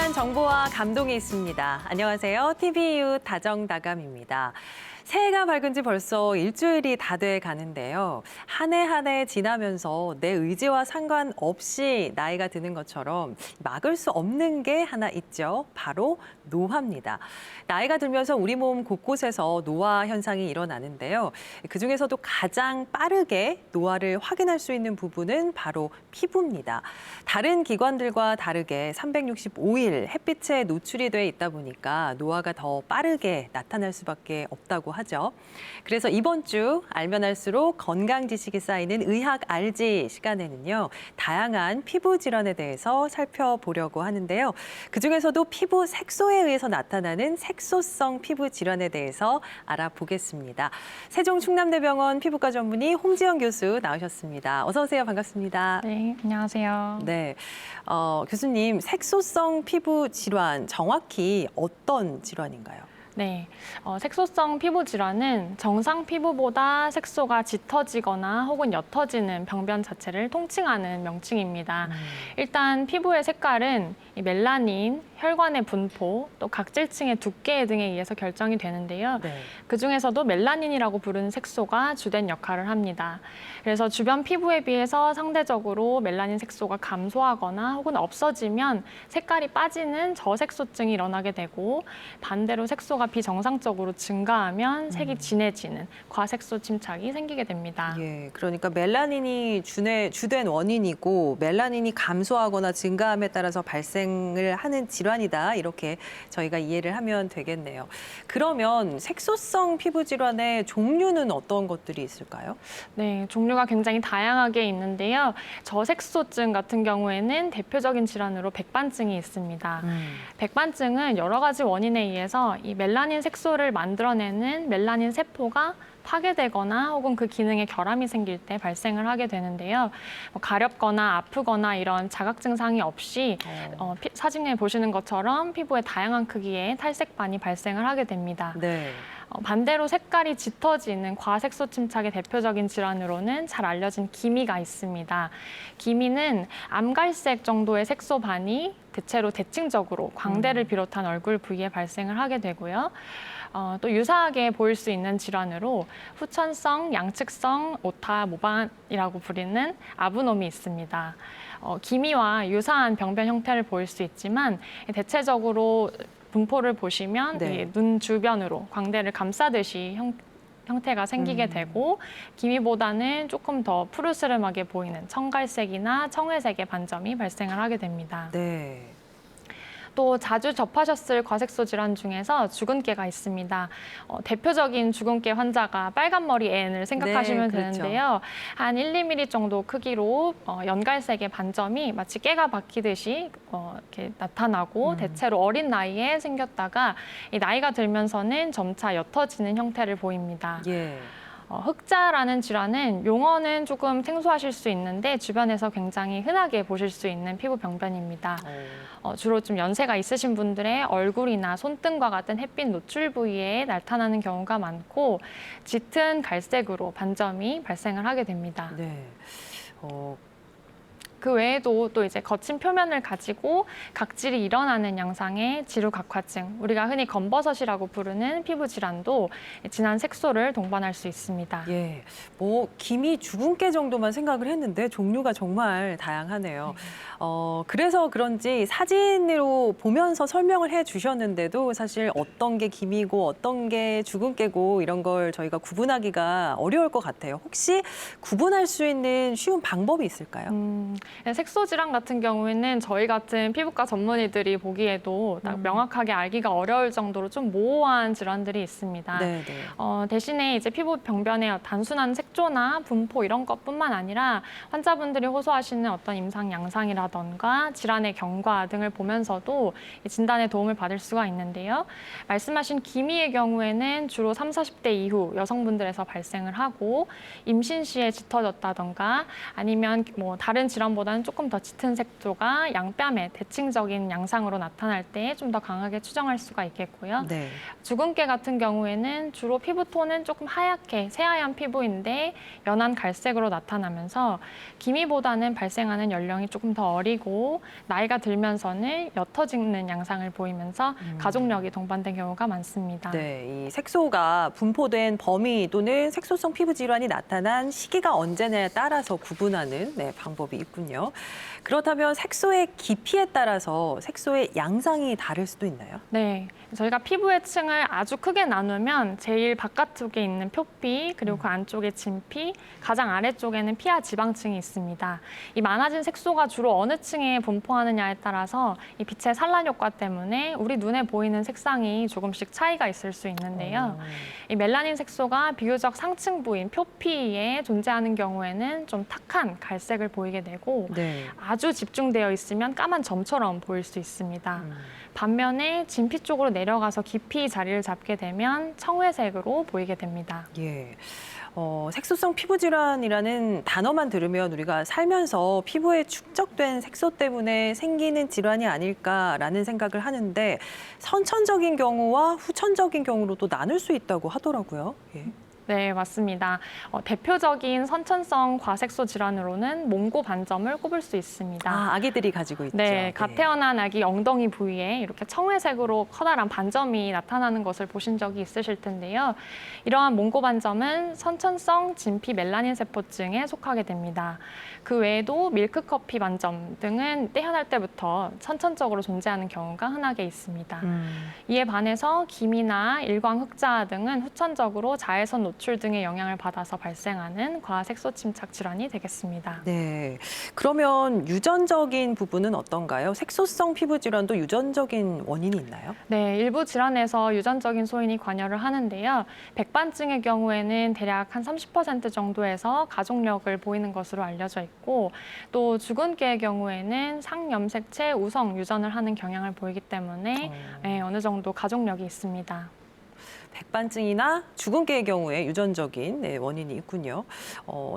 다양한 정보와 감동이 있습니다. 안녕하세요. TVU 다정다감입니다. 새해가 밝은 지 벌써 일주일이 다 돼 가는데요. 한 해 한 해 지나면서 내 의지와 상관없이 나이가 드는 것처럼 막을 수 없는 게 하나 있죠. 바로 노화입니다. 나이가 들면서 우리 몸 곳곳에서 노화 현상이 일어나는데요. 그중에서도 가장 빠르게 노화를 확인할 수 있는 부분은 바로 피부입니다. 다른 기관들과 다르게 365일 햇빛에 노출이 돼 있다 보니까 노화가 더 빠르게 나타날 수밖에 없다고 하죠. 그래서 이번 주 알면 알수록 건강 지식이 쌓이는 의학 알지 시간에는요. 다양한 피부 질환에 대해서 살펴보려고 하는데요. 그중에서도 피부 색소에 의해서 나타나는 색소성 피부 질환에 대해서 알아보겠습니다. 세종충남대병원 피부과 전문의 홍지영 교수 나오셨습니다. 어서 오세요. 반갑습니다. 네, 안녕하세요. 네, 교수님, 색소성 피부 질환 정확히 어떤 질환인가요? 네, 색소성 피부 질환은 정상 피부보다 색소가 짙어지거나 혹은 옅어지는 병변 자체를 통칭하는 명칭입니다. 일단 피부의 색깔은 이 멜라닌, 혈관의 분포, 또 각질층의 두께 등에 의해서 결정이 되는데요. 네. 그중에서도 멜라닌이라고 부르는 색소가 주된 역할을 합니다. 그래서 주변 피부에 비해서 상대적으로 멜라닌 색소가 감소하거나 혹은 없어지면 색깔이 빠지는 저색소증이 일어나게 되고, 반대로 색소가 비정상적으로 증가하면 색이 진해지는 과색소 침착이 생기게 됩니다. 예, 그러니까 멜라닌이 주된 원인이고 멜라닌이 감소하거나 증가함에 따라서 발생을 하는 질환이다. 이렇게 저희가 이해를 하면 되겠네요. 그러면 색소성 피부 질환의 종류는 어떤 것들이 있을까요? 네, 종류가 굉장히 다양하게 있는데요. 저색소증 같은 경우에는 대표적인 질환으로 백반증이 있습니다. 백반증은 여러 가지 원인에 의해서 이 멜라닌 색소를 만들어내는 멜라닌 세포가 파괴되거나 혹은 그 기능에 결함이 생길 때 발생을 하게 되는데요. 가렵거나 아프거나 이런 자각 증상이 없이 사진에 보시는 것처럼 피부에 다양한 크기의 탈색반이 발생을 하게 됩니다. 네. 반대로 색깔이 짙어지는 과색소 침착의 대표적인 질환으로는 잘 알려진 기미가 있습니다. 기미는 암갈색 정도의 색소반이 대체로 대칭적으로 광대를 비롯한 얼굴 부위에 발생을 하게 되고요. 또 유사하게 보일 수 있는 질환으로 후천성, 양측성 오타 모반이라고 부르는 아부놈이 있습니다. 기미와 유사한 병변 형태를 보일 수 있지만 대체적으로 분포를 보시면 네. 눈 주변으로 광대를 감싸듯이 형태가 생기게 되고, 기미보다는 조금 더 푸르스름하게 보이는 청갈색이나 청회색의 반점이 발생을 하게 됩니다. 네. 또 자주 접하셨을 과색소 질환 중에서 주근깨가 있습니다. 대표적인 주근깨 환자가 빨간 머리 N을 생각하시면 네, 그렇죠. 되는데요. 한 1, 2mm 정도 크기로 연갈색의 반점이 마치 깨가 박히듯이 이렇게 나타나고 대체로 어린 나이에 생겼다가 이 나이가 들면서는 점차 옅어지는 형태를 보입니다. 예. 흑자라는 질환은 용어는 조금 생소하실 수 있는데 주변에서 굉장히 흔하게 보실 수 있는 피부 병변입니다. 주로 좀 연세가 있으신 분들의 얼굴이나 손등과 같은 햇빛 노출 부위에 나타나는 경우가 많고, 짙은 갈색으로 반점이 발생을 하게 됩니다. 네. 그 외에도 또 이제 거친 표면을 가지고 각질이 일어나는 양상의 지루각화증, 우리가 흔히 검버섯이라고 부르는 피부 질환도 진한 색소를 동반할 수 있습니다. 예, 기미 주근깨 정도만 생각을 했는데 종류가 정말 다양하네요. 그래서 그런지 사진으로 보면서 설명을 해주셨는데도 사실 어떤 게 기미고 어떤 게 주근깨고 이런 걸 저희가 구분하기가 어려울 것 같아요. 혹시 구분할 수 있는 쉬운 방법이 있을까요? 색소 질환 같은 경우에는 저희 같은 피부과 전문의들이 보기에도 딱 명확하게 알기가 어려울 정도로 좀 모호한 질환들이 있습니다. 네, 네. 대신에 이제 피부 병변의 단순한 색조나 분포 이런 것뿐만 아니라 환자분들이 호소하시는 어떤 임상 양상이라던가 질환의 경과 등을 보면서도 진단에 도움을 받을 수가 있는데요. 말씀하신 기미의 경우에는 주로 30, 40대 이후 여성분들에서 발생을 하고, 임신 시에 짙어졌다던가 아니면 다른 질환보다 양상보다는 조금 더 짙은 색조가 양뺨의 대칭적인 양상으로 나타날 때 좀 더 강하게 추정할 수가 있겠고요. 네. 주근깨 같은 경우에는 주로 피부톤은 조금 하얗게 새하얀 피부인데 연한 갈색으로 나타나면서 기미보다는 발생하는 연령이 조금 더 어리고 나이가 들면서는 옅어지는 양상을 보이면서 가족력이 동반된 경우가 많습니다. 네, 이 색소가 분포된 범위 또는 색소성 피부 질환이 나타난 시기가 언제냐에 따라서 구분하는 방법이 있군요. 그렇다면 색소의 깊이에 따라서 색소의 양상이 다를 수도 있나요? 네, 저희가 피부의 층을 아주 크게 나누면 제일 바깥쪽에 있는 표피, 그리고 그 안쪽에 진피, 가장 아래쪽에는 피하 지방층이 있습니다. 이 많아진 색소가 주로 어느 층에 분포하느냐에 따라서 이 빛의 산란 효과 때문에 우리 눈에 보이는 색상이 조금씩 차이가 있을 수 있는데요. 이 멜라닌 색소가 비교적 상층 부인 표피에 존재하는 경우에는 좀 탁한 갈색을 보이게 되고 네. 아주 집중되어 있으면 까만 점처럼 보일 수 있습니다. 반면에 진피 쪽으로 내려가서 깊이 자리를 잡게 되면 청회색으로 보이게 됩니다. 예. 색소성 피부 질환이라는 단어만 들으면 우리가 살면서 피부에 축적된 색소 때문에 생기는 질환이 아닐까라는 생각을 하는데 선천적인 경우와 후천적인 경우로도 나눌 수 있다고 하더라고요. 예. 네, 맞습니다. 대표적인 선천성 과색소 질환으로는 몽고 반점을 꼽을 수 있습니다. 아, 아기들이 가지고 있죠. 네, 갓 태어난 아기 엉덩이 부위에 이렇게 청회색으로 커다란 반점이 나타나는 것을 보신 적이 있으실 텐데요. 이러한 몽고 반점은 선천성 진피 멜라닌 세포증에 속하게 됩니다. 그 외에도 밀크커피 반점 등은 태어날 때부터 선천적으로 존재하는 경우가 흔하게 있습니다. 이에 반해서 기미나 일광 흑자 등은 후천적으로 자외선 노출 등의 영향을 받아서 발생하는 과색소 침착 질환이 되겠습니다. 네. 그러면 유전적인 부분은 어떤가요? 색소성 피부 질환도 유전적인 원인이 있나요? 네, 일부 질환에서 유전적인 소인이 관여를 하는데요. 백반증의 경우에는 대략 한 30% 정도에서 가족력을 보이는 것으로 알려져 있고 또 주근깨의 경우에는 상염색체 우성 유전을 하는 경향을 보이기 때문에 어느 정도 가족력이 있습니다. 백반증이나 주근깨의 경우에 유전적인 원인이 있군요.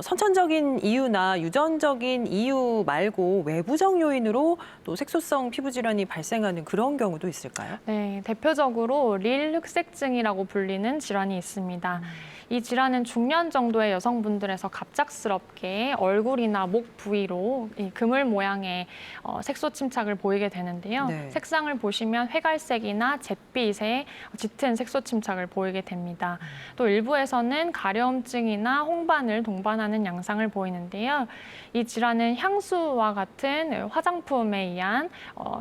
선천적인 이유나 유전적인 이유 말고 외부적 요인으로 또 색소성 피부 질환이 발생하는 그런 경우도 있을까요? 네, 대표적으로 릴 흑색증이라고 불리는 질환이 있습니다. 이 질환은 중년 정도의 여성분들에서 갑작스럽게 얼굴이나 목 부위로 이 그물 모양의 색소 침착을 보이게 되는데요. 네. 색상을 보시면 회갈색이나 잿빛의 짙은 색소 침착을 보이게 됩니다. 또 일부에서는 가려움증이나 홍반을 동반하는 양상을 보이는데요. 이 질환은 향수와 같은 화장품에 의한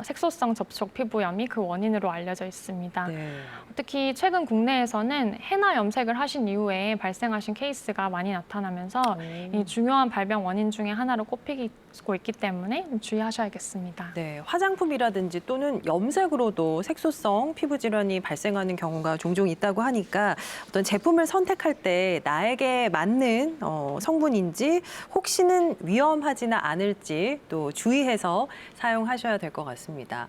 색소성 접촉 피부염이 그 원인으로 알려져 있습니다. 네. 특히 최근 국내에서는 해나 염색을 하신 이후에 발생하신 케이스가 많이 나타나면서 이 중요한 발병 원인 중에 하나로 꼽히고 있기 때문에 좀 주의하셔야겠습니다. 네, 화장품이라든지 또는 염색으로도 색소성 피부 질환이 발생하는 경우가 종종 있다고 하니까 어떤 제품을 선택할 때 나에게 맞는 성분인지 혹시는 위험하지는 않을지 또 주의해서 사용하셔야 될 것 같습니다.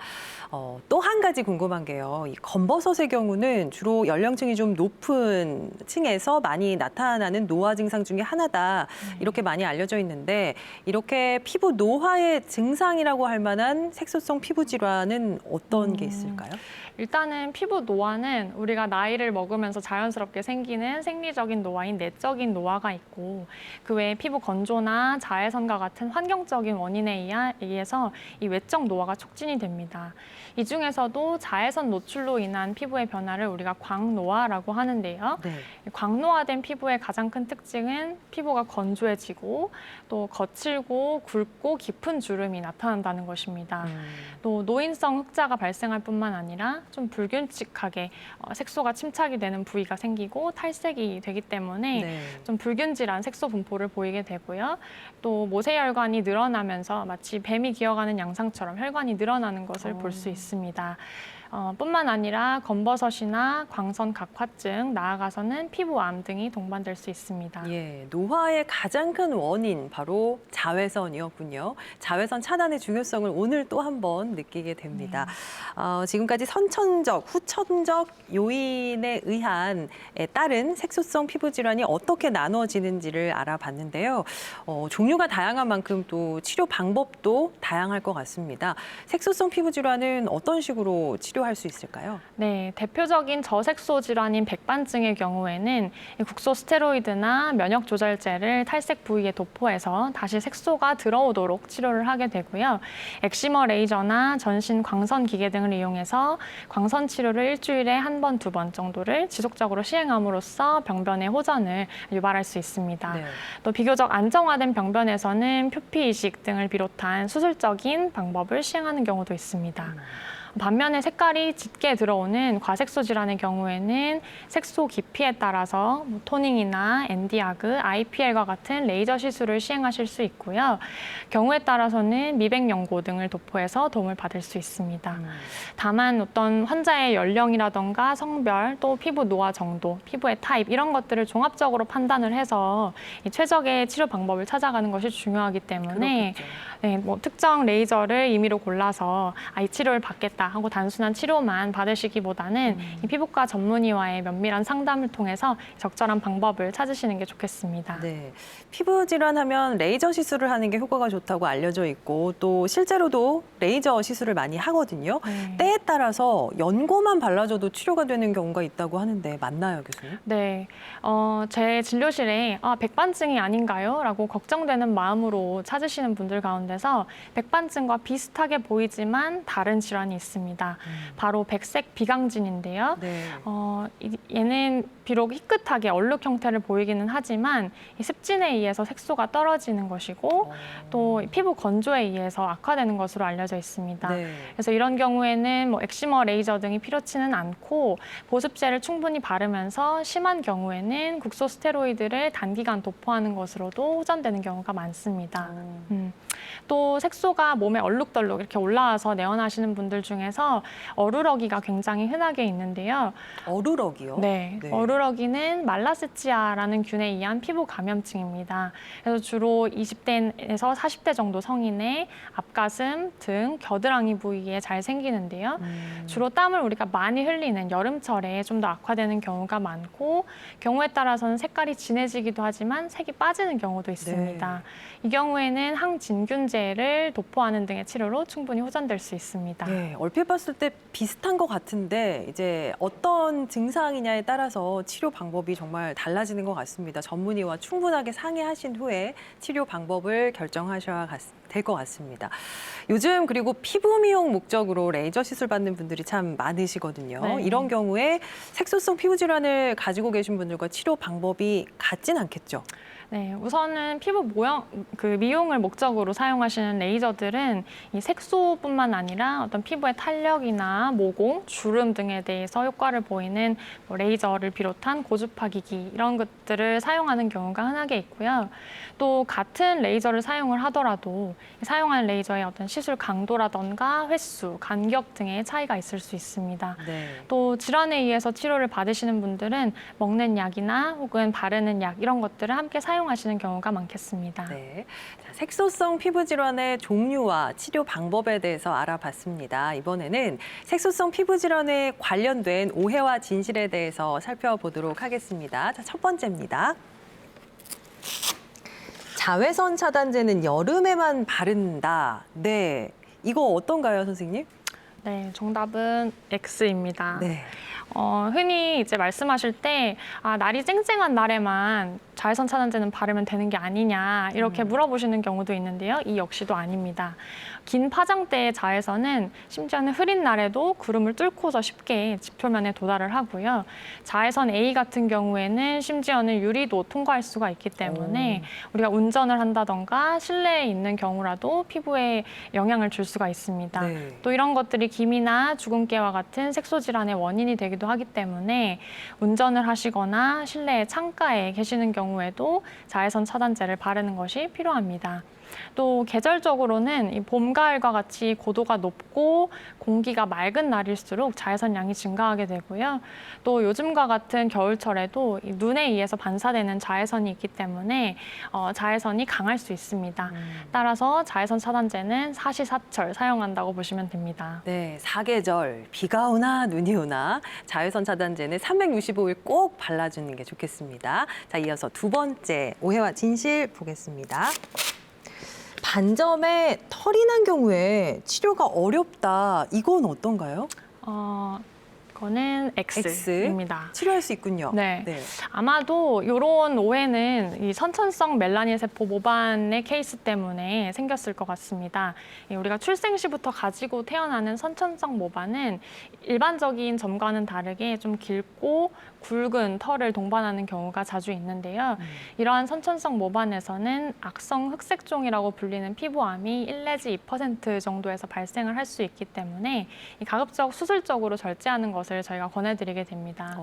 또 한 가지 궁금한 게요. 이 검버섯의 경우는 주로 연령층이 좀 높은 층에서 많이 나타나는 노화 증상 중에 하나다. 이렇게 많이 알려져 있는데 이렇게 피부 노화의 증상이라고 할 만한 색소성 피부 질환은 어떤 게 있을까요? 일단은 피부 노화는 우리가 나이를 먹으면서 자연스럽게 생기는 생리적인 노화인 내적인 노화가 있고 그 외에 피부 건조나 자외선과 같은 환경적인 원인에 의해서 이 외적 노화가 촉진이 됩니다. 이 중에서도 자외선 노출로 인한 피부의 변화를 우리가 광노화라고 하는데요. 네. 광노화된 피부의 가장 큰 특징은 피부가 건조해지고 또 거칠고 굵고 깊은 주름이 나타난다는 것입니다. 또 노인성 흑자가 발생할 뿐만 아니라 좀 불균칙하게 색소가 침착이 되는 부위가 생기고 탈색이 되기 때문에 네. 좀 불균질한 색소 분포를 보이게 되고요. 또 모세혈관이 늘어나면서 마치 뱀이 기어가는 양상처럼 혈관이 늘어나는 것을 볼 수 있습니다. 뿐만 아니라 검버섯이나 광선 각화증, 나아가서는 피부암 등이 동반될 수 있습니다. 예, 노화의 가장 큰 원인 바로 자외선이었군요. 자외선 차단의 중요성을 오늘 또 한 번 느끼게 됩니다. 지금까지 선천적, 후천적 요인에 의한 따른 색소성 피부 질환이 어떻게 나눠지는지를 알아봤는데요. 종류가 다양한 만큼 또 치료 방법도 다양할 것 같습니다. 색소성 피부 질환은 어떤 식으로 치료할 수 있을까요? 네, 대표적인 저색소 질환인 백반증의 경우에는 이 국소 스테로이드나 면역 조절제를 탈색 부위에 도포해서 다시 색소가 들어오도록 치료를 하게 되고요. 엑시머 레이저나 전신 광선 기계 등을 이용해서 광선 치료를 일주일에 한 번, 두 번 정도를 지속적으로 시행함으로써 병변의 호전을 유발할 수 있습니다. 네. 또 비교적 안정화된 병변에서는 표피 이식 등을 비롯한 수술적인 방법을 시행하는 경우도 있습니다. 반면에 색깔이 짙게 들어오는 과색소 질환의 경우에는 색소 깊이에 따라서 토닝이나 엔디아그, IPL과 같은 레이저 시술을 시행하실 수 있고요. 경우에 따라서는 미백 연고 등을 도포해서 도움을 받을 수 있습니다. 다만 어떤 환자의 연령이라던가 성별, 또 피부 노화 정도, 피부의 타입 이런 것들을 종합적으로 판단을 해서 이 최적의 치료 방법을 찾아가는 것이 중요하기 때문에 네, 특정 레이저를 임의로 골라서 이 치료를 받겠다 하고 단순한 치료만 받으시기보다는 이 피부과 전문의와의 면밀한 상담을 통해서 적절한 방법을 찾으시는 게 좋겠습니다. 네, 피부 질환하면 레이저 시술을 하는 게 효과가 좋다고 알려져 있고 또 실제로도 레이저 시술을 많이 하거든요. 네. 때에 따라서 연고만 발라줘도 치료가 되는 경우가 있다고 하는데 맞나요, 교수님? 네, 제 진료실에 백반증이 아닌가요? 라고 걱정되는 마음으로 찾으시는 분들 가운데서 백반증과 비슷하게 보이지만 다른 질환이 있습니다. 바로 백색 비강진인데요. 네. 얘는 비록 희끗하게 얼룩 형태를 보이기는 하지만 이 습진에 의해서 색소가 떨어지는 것이고 또 피부 건조에 의해서 악화되는 것으로 알려져 있습니다. 네. 그래서 이런 경우에는 엑시머 레이저 등이 필요치는 않고 보습제를 충분히 바르면서 심한 경우에는 국소 스테로이드를 단기간 도포하는 것으로도 호전되는 경우가 많습니다. 또 색소가 몸에 얼룩덜룩 이렇게 올라와서 내원하시는 분들 중에서 어루러기가 굉장히 흔하게 있는데요. 어루러기요? 네, 네. 어루러기는 말라세치아라는 균에 의한 피부 감염증입니다. 그래서 주로 20대에서 40대 정도 성인의 앞가슴, 등, 겨드랑이 부위에 잘 생기는데요. 주로 땀을 우리가 많이 흘리는 여름철에 좀 더 악화되는 경우가 많고 경우에 따라서는 색깔이 진해지기도 하지만 색이 빠지는 경우도 있습니다. 이 경우에는 항진균제를 도포하는 등의 치료로 충분히 호전될 수 있습니다. 네, 얼핏 봤을 때 비슷한 것 같은데 이제 어떤 증상이냐에 따라서 치료 방법이 정말 달라지는 것 같습니다. 전문의와 충분하게 상의하신 후에 치료 방법을 결정하셔야 될 것 같습니다. 요즘 그리고 피부 미용 목적으로 레이저 시술 받는 분들이 참 많으시거든요. 네. 이런 경우에 색소성 피부 질환을 가지고 계신 분들과 치료 방법이 같진 않겠죠? 네, 우선은 피부 미용을 목적으로 사용하시는 레이저들은 이 색소뿐만 아니라 어떤 피부의 탄력이나 모공, 주름 등에 대해서 효과를 보이는 레이저를 비롯한 고주파기기 이런 것들을 사용하는 경우가 흔하게 있고요. 또 같은 레이저를 사용을 하더라도 사용하는 레이저의 어떤 시술 강도라던가 횟수, 간격 등의 차이가 있을 수 있습니다. 네. 또 질환에 의해서 치료를 받으시는 분들은 먹는 약이나 혹은 바르는 약 이런 것들을 함께 사용하시는 경우가 많겠습니다. 네. 자, 색소성 피부 질환의 종류와 치료 방법에 대해서 알아봤습니다. 이번에는 색소성 피부 질환에 관련된 오해와 진실에 대해서 살펴보도록 하겠습니다. 자, 첫 번째입니다. 자외선 차단제는 여름에만 바른다. 네. 이거 어떤가요, 선생님? 네, 정답은 X입니다. 네. 흔히 이제 말씀하실 때 날이 쨍쨍한 날에만 자외선 차단제는 바르면 되는 게 아니냐 이렇게 물어보시는 경우도 있는데요. 이 역시도 아닙니다. 긴 파장대의 자외선은 심지어는 흐린 날에도 구름을 뚫고서 쉽게 지표면에 도달을 하고요. 자외선 A 같은 경우에는 심지어는 유리도 통과할 수가 있기 때문에 우리가 운전을 한다던가 실내에 있는 경우라도 피부에 영향을 줄 수가 있습니다. 네. 또 이런 것들이 기미나 주근깨와 같은 색소 질환의 원인이 되기도 하기 때문에 운전을 하시거나 실내 창가에 계시는 경우에도 자외선 차단제를 바르는 것이 필요합니다. 또 계절적으로는 이 봄, 가을과 같이 고도가 높고 공기가 맑은 날일수록 자외선 양이 증가하게 되고요. 또 요즘과 같은 겨울철에도 이 눈에 의해서 반사되는 자외선이 있기 때문에 자외선이 강할 수 있습니다. 따라서 자외선 차단제는 사시사철 사용한다고 보시면 됩니다. 네, 사계절, 비가 오나 눈이 오나 자외선 차단제는 365일 꼭 발라주는 게 좋겠습니다. 자, 이어서 두 번째 오해와 진실 보겠습니다. 반점에 털이 난 경우에 치료가 어렵다. 이건 어떤가요? 그거는 X입니다. 치료할 수 있군요. 네. 아마도 이런 오해는 이 선천성 멜라닌 세포 모반의 케이스 때문에 생겼을 것 같습니다. 우리가 출생 시부터 가지고 태어나는 선천성 모반은 일반적인 점과는 다르게 좀 길고 굵은 털을 동반하는 경우가 자주 있는데요. 이러한 선천성 모반에서는 악성 흑색종이라고 불리는 피부암이 1 내지 2% 정도에서 발생을 할 수 있기 때문에 가급적 수술적으로 절제하는 것을 저희가 권해드리게 됩니다.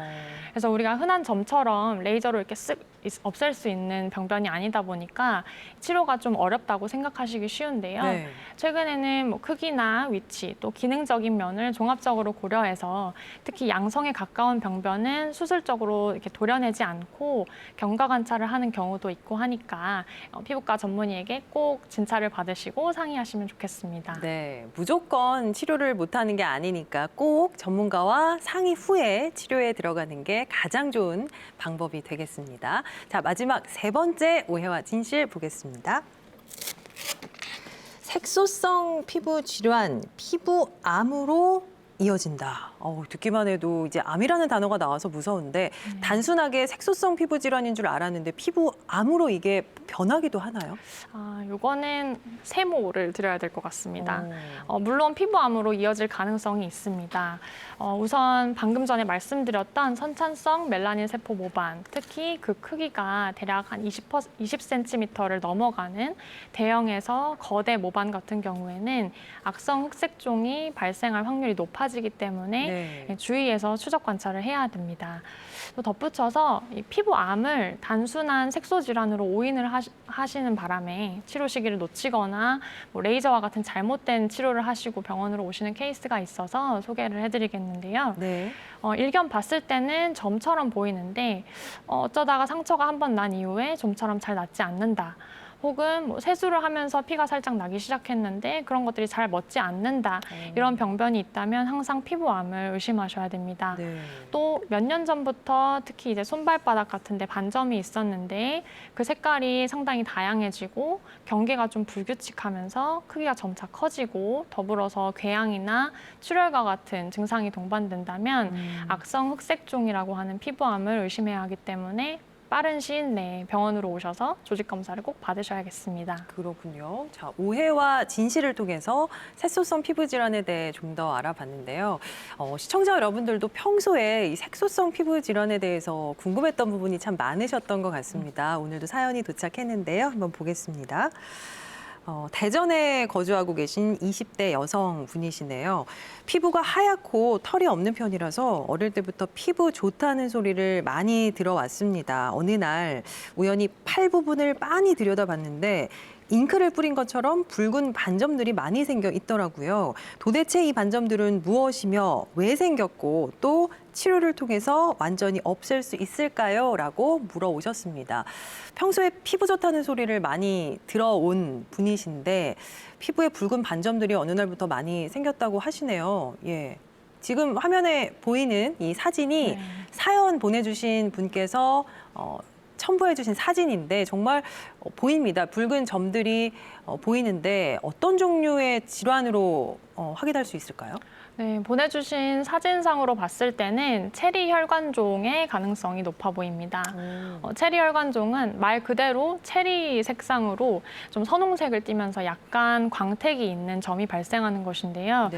그래서 우리가 흔한 점처럼 레이저로 이렇게 쓱 없앨 수 있는 병변이 아니다 보니까 치료가 좀 어렵다고 생각하시기 쉬운데요. 네. 최근에는 뭐 크기나 위치, 또 기능적인 면을 종합적으로 고려해서 특히 양성에 가까운 병변은 수술적으로 이렇게 도려내지 않고 경과 관찰을 하는 경우도 있고 하니까 피부과 전문의에게 꼭 진찰을 받으시고 상의하시면 좋겠습니다. 네, 무조건 치료를 못하는 게 아니니까 꼭 전문가와 상의 후에 치료에 들어가는 게 가장 좋은 방법이 되겠습니다. 자, 마지막 세 번째 오해와 진실 보겠습니다. 색소성 피부 질환, 피부암으로 이어진다. 듣기만 해도 이제 암이라는 단어가 나와서 무서운데 단순하게 색소성 피부 질환인 줄 알았는데 피부암으로 이게 변하기도 하나요? 요거는 세모를 드려야 될 것 같습니다. 물론 피부암으로 이어질 가능성이 있습니다. 우선 방금 전에 말씀드렸던 선천성 멜라닌 세포 모반, 특히 그 크기가 대략 한 20cm를 넘어가는 대형에서 거대 모반 같은 경우에는 악성 흑색종이 발생할 확률이 높아지기 때문에 주의해서 추적 관찰을 해야 됩니다. 또 덧붙여서 이 피부암을 단순한 색소 질환으로 오인을 하시는 바람에 치료 시기를 놓치거나 뭐 레이저와 같은 잘못된 치료를 하시고 병원으로 오시는 케이스가 있어서 소개를 해드리겠는데요. 일견 봤을 때는 점처럼 보이는데 어쩌다가 상처가 한 번 난 이후에 좀처럼 잘 낫지 않는다. 혹은 뭐 세수를 하면서 피가 살짝 나기 시작했는데 그런 것들이 잘 멎지 않는다. 이런 병변이 있다면 항상 피부암을 의심하셔야 됩니다. 또 몇 년 전부터 특히 이제 손발바닥 같은 데 반점이 있었는데 그 색깔이 상당히 다양해지고 경계가 좀 불규칙하면서 크기가 점차 커지고 더불어서 궤양이나 출혈과 같은 증상이 동반된다면 악성 흑색종이라고 하는 피부암을 의심해야 하기 때문에 빠른 시일 내에 병원으로 오셔서 조직 검사를 꼭 받으셔야겠습니다. 그렇군요. 자, 오해와 진실을 통해서 색소성 피부 질환에 대해 좀 더 알아봤는데요. 시청자 여러분들도 평소에 이 색소성 피부 질환에 대해서 궁금했던 부분이 참 많으셨던 것 같습니다. 오늘도 사연이 도착했는데요. 한번 보겠습니다. 대전에 거주하고 계신 20대 여성분이시네요. 피부가 하얗고 털이 없는 편이라서 어릴 때부터 피부 좋다는 소리를 많이 들어왔습니다. 어느 날 우연히 팔 부분을 빤히 들여다봤는데 잉크를 뿌린 것처럼 붉은 반점들이 많이 생겨 있더라고요. 도대체 이 반점들은 무엇이며 왜 생겼고 또 치료를 통해서 완전히 없앨 수 있을까요? 라고 물어오셨습니다. 평소에 피부 좋다는 소리를 많이 들어온 분이신데 피부에 붉은 반점들이 어느 날부터 많이 생겼다고 하시네요. 지금 화면에 보이는 이 사진이 사연 보내주신 분께서 첨부해주신 사진인데 정말 보입니다. 붉은 점들이 보이는데 어떤 종류의 질환으로 확인할 수 있을까요? 네, 보내주신 사진상으로 봤을 때는 체리 혈관종의 가능성이 높아 보입니다. 체리 혈관종은 말 그대로 체리 색상으로 좀 선홍색을 띠면서 약간 광택이 있는 점이 발생하는 것인데요.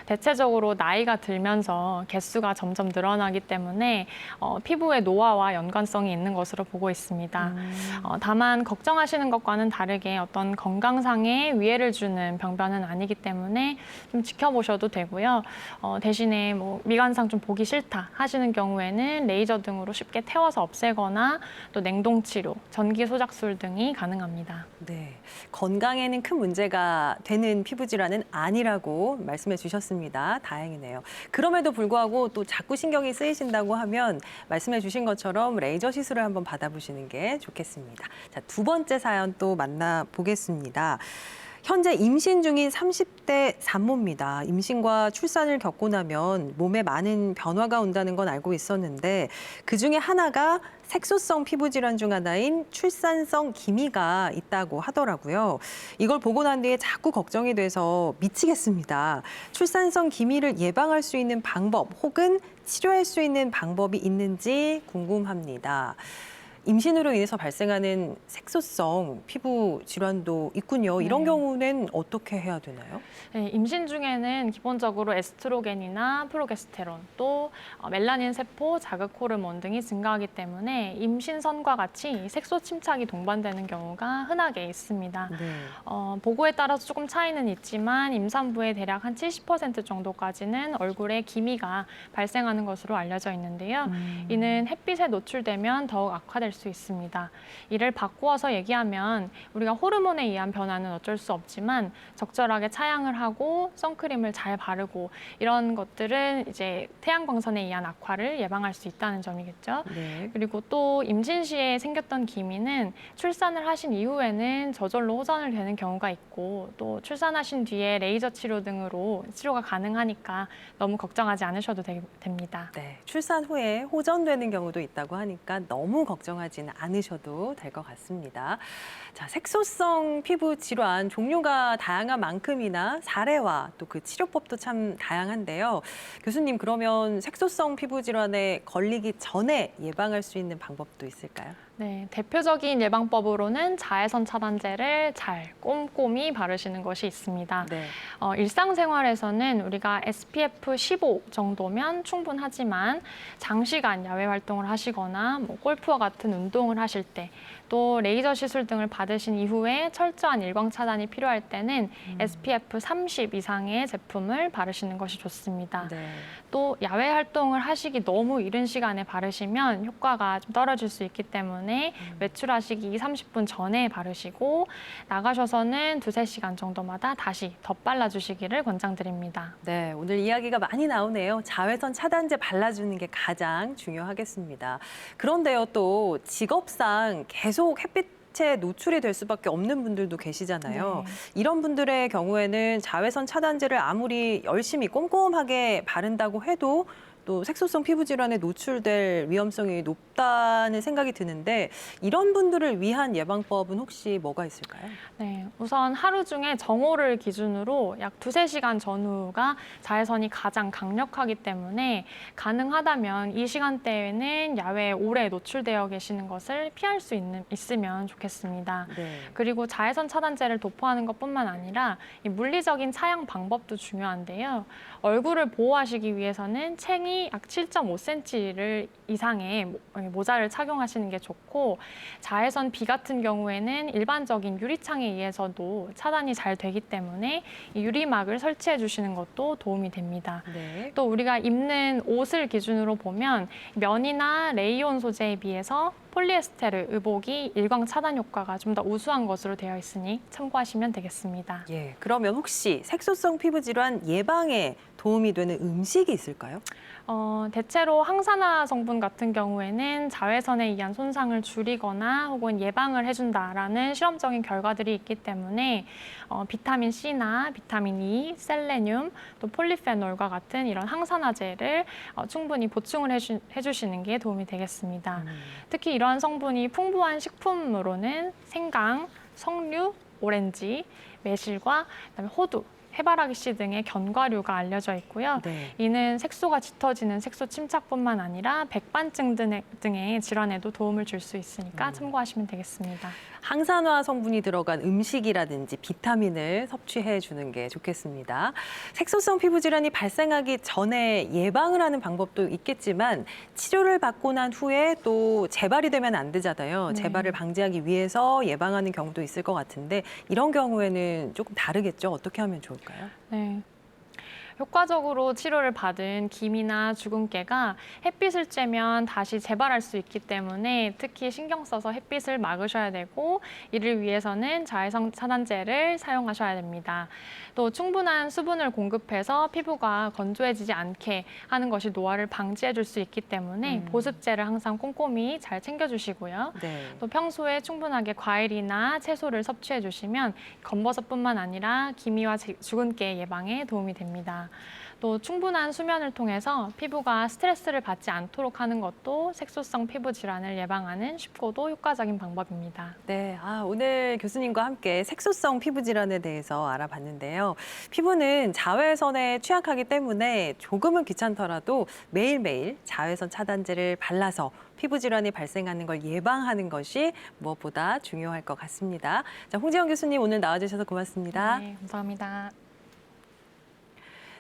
대체적으로 나이가 들면서 개수가 점점 늘어나기 때문에 피부의 노화와 연관성이 있는 것으로 보고 있습니다. 다만 걱정하시는 것과는 다르게 어떤 건강상의 위해를 주는 병변은 아니기 때문에 좀 좀 지켜보셔도 되고요. 대신에 뭐 미관상 좀 보기 싫다 하시는 경우에는 레이저 등으로 쉽게 태워서 없애거나 또 냉동 치료, 전기 소작술 등이 가능합니다. 네, 건강에는 큰 문제가 되는 피부 질환은 아니라고 말씀해 주셨습니다. 다행이네요. 그럼에도 불구하고 또 자꾸 신경이 쓰이신다고 하면 말씀해 주신 것처럼 레이저 시술을 한번 받아보시는 게 좋겠습니다. 자, 두 번째 사연 또 만나보겠습니다. 현재 임신 중인 30대 산모입니다. 임신과 출산을 겪고 나면 몸에 많은 변화가 온다는 건 알고 있었는데 그중에 하나가 색소성 피부 질환 중 하나인 출산성 기미가 있다고 하더라고요. 이걸 보고 난 뒤에 자꾸 걱정이 돼서 미치겠습니다. 출산성 기미를 예방할 수 있는 방법 혹은 치료할 수 있는 방법이 있는지 궁금합니다. 임신으로 인해서 발생하는 색소성 피부 질환도 있군요. 이런 경우는 어떻게 해야 되나요? 네, 임신 중에는 기본적으로 에스트로겐이나 프로게스테론, 또 멜라닌 세포, 자극 호르몬 등이 증가하기 때문에 임신선과 같이 색소 침착이 동반되는 경우가 흔하게 있습니다. 네. 보고에 따라서 조금 차이는 있지만 임산부의 대략 한 70% 정도까지는 얼굴에 기미가 발생하는 것으로 알려져 있는데요. 이는 햇빛에 노출되면 더욱 악화될 수 있습니다. 이를 바꾸어서 얘기하면 우리가 호르몬에 의한 변화는 어쩔 수 없지만 적절하게 차양을 하고 선크림을 잘 바르고 이런 것들은 이제 태양광선에 의한 악화를 예방할 수 있다는 점이겠죠. 네. 그리고 또 임신 시에 생겼던 기미는 출산을 하신 이후에는 저절로 호전을 되는 경우가 있고 또 출산하신 뒤에 레이저 치료 등으로 치료가 가능하니까 너무 걱정하지 않으셔도 됩니다. 네, 출산 후에 호전되는 경우도 있다고 하니까 너무 걱정하지는 않으셔도 될 것 같습니다. 자, 색소성 피부 질환 종류가 다양한 만큼이나 사례와 또 그 치료법도 참 다양한데요. 교수님, 그러면 색소성 피부 질환에 걸리기 전에 예방할 수 있는 방법도 있을까요? 네, 대표적인 예방법으로는 자외선 차단제를 잘 꼼꼼히 바르시는 것이 있습니다. 네. 일상생활에서는 우리가 SPF 15 정도면 충분하지만 장시간 야외 활동을 하시거나 뭐 골프와 같은 운동을 하실 때 또 레이저 시술 등을 받으신 이후에 철저한 일광 차단이 필요할 때는 SPF 30 이상의 제품을 바르시는 것이 좋습니다. 네. 또 야외 활동을 하시기 너무 이른 시간에 바르시면 효과가 좀 떨어질 수 있기 때문에 외출하시기 2, 30분 전에 바르시고 나가셔서는 2~3시간 정도마다 다시 덧발라주시기를 권장드립니다. 네, 오늘 이야기가 많이 나오네요. 자외선 차단제 발라주는 게 가장 중요하겠습니다. 그런데요, 또 직업상 계속 햇빛에 노출이 될 수밖에 없는 분들도 계시잖아요. 네. 이런 분들의 경우에는 자외선 차단제를 아무리 열심히 꼼꼼하게 바른다고 해도 또 색소성 피부 질환에 노출될 위험성이 높다는 생각이 드는데 이런 분들을 위한 예방법은 혹시 뭐가 있을까요? 네, 우선 하루 중에 정오를 기준으로 약 2~3시간 전후가 자외선이 가장 강력하기 때문에 가능하다면 이 시간대에는 야외에 오래 노출되어 계시는 것을 피할 수 있으면 좋겠습니다. 네. 그리고 자외선 차단제를 도포하는 것뿐만 아니라 이 물리적인 차양 방법도 중요한데요. 얼굴을 보호하시기 위해서는 챙이 약 7.5cm 이상의 모자를 착용하시는 게 좋고 자외선 비 같은 경우에는 일반적인 유리창에 의해서도 차단이 잘 되기 때문에 이 유리막을 설치해 주시는 것도 도움이 됩니다. 네. 또 우리가 입는 옷을 기준으로 보면 면이나 레이온 소재에 비해서 폴리에스테르 의복이 일광 차단 효과가 좀 더 우수한 것으로 되어 있으니 참고하시면 되겠습니다. 예, 그러면 혹시 색소성 피부 질환 예방에 도움이 되는 음식이 있을까요? 대체로 항산화 성분 같은 경우에는 자외선에 의한 손상을 줄이거나 혹은 예방을 해준다라는 실험적인 결과들이 있기 때문에 비타민 C나 비타민 E, 셀레늄, 또 폴리페놀과 같은 이런 항산화제를 충분히 보충을 해주시는 게 도움이 되겠습니다. 특히 이러한 성분이 풍부한 식품으로는 생강, 석류, 오렌지, 매실과 그다음에 호두, 해바라기 씨 등의 견과류가 알려져 있고요. 네. 이는 색소가 짙어지는 색소 침착뿐만 아니라 백반증 등의 질환에도 도움을 줄 수 있으니까 참고하시면 되겠습니다. 항산화 성분이 들어간 음식이라든지 비타민을 섭취해 주는 게 좋겠습니다. 색소성 피부 질환이 발생하기 전에 예방을 하는 방법도 있겠지만 치료를 받고 난 후에 또 재발이 되면 안 되잖아요. 네. 재발을 방지하기 위해서 예방하는 경우도 있을 것 같은데 이런 경우에는 조금 다르겠죠? 어떻게 하면 좋을까요? 네. 효과적으로 치료를 받은 기미나 주근깨가 햇빛을 쬐면 다시 재발할 수 있기 때문에 특히 신경 써서 햇빛을 막으셔야 되고 이를 위해서는 자외선 차단제를 사용하셔야 됩니다. 또 충분한 수분을 공급해서 피부가 건조해지지 않게 하는 것이 노화를 방지해 줄 수 있기 때문에 보습제를 항상 꼼꼼히 잘 챙겨주시고요. 네. 또 평소에 충분하게 과일이나 채소를 섭취해 주시면 검버섯뿐만 아니라 기미와 주근깨 예방에 도움이 됩니다. 또 충분한 수면을 통해서 피부가 스트레스를 받지 않도록 하는 것도 색소성 피부 질환을 예방하는 쉽고도 효과적인 방법입니다. 네, 오늘 교수님과 함께 색소성 피부 질환에 대해서 알아봤는데요. 피부는 자외선에 취약하기 때문에 조금은 귀찮더라도 매일매일 자외선 차단제를 발라서 피부 질환이 발생하는 걸 예방하는 것이 무엇보다 중요할 것 같습니다. 자, 홍지영 교수님 오늘 나와주셔서 고맙습니다. 네, 감사합니다.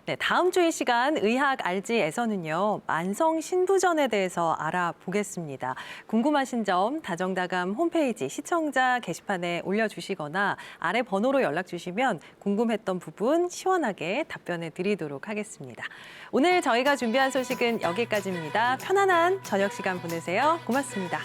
네, 다음 주 이 시간 의학 알지에서는요, 만성 신부전에 대해서 알아보겠습니다. 궁금하신 점 다정다감 홈페이지 시청자 게시판에 올려주시거나 아래 번호로 연락 주시면 궁금했던 부분 시원하게 답변해 드리도록 하겠습니다. 오늘 저희가 준비한 소식은 여기까지입니다. 편안한 저녁 시간 보내세요. 고맙습니다.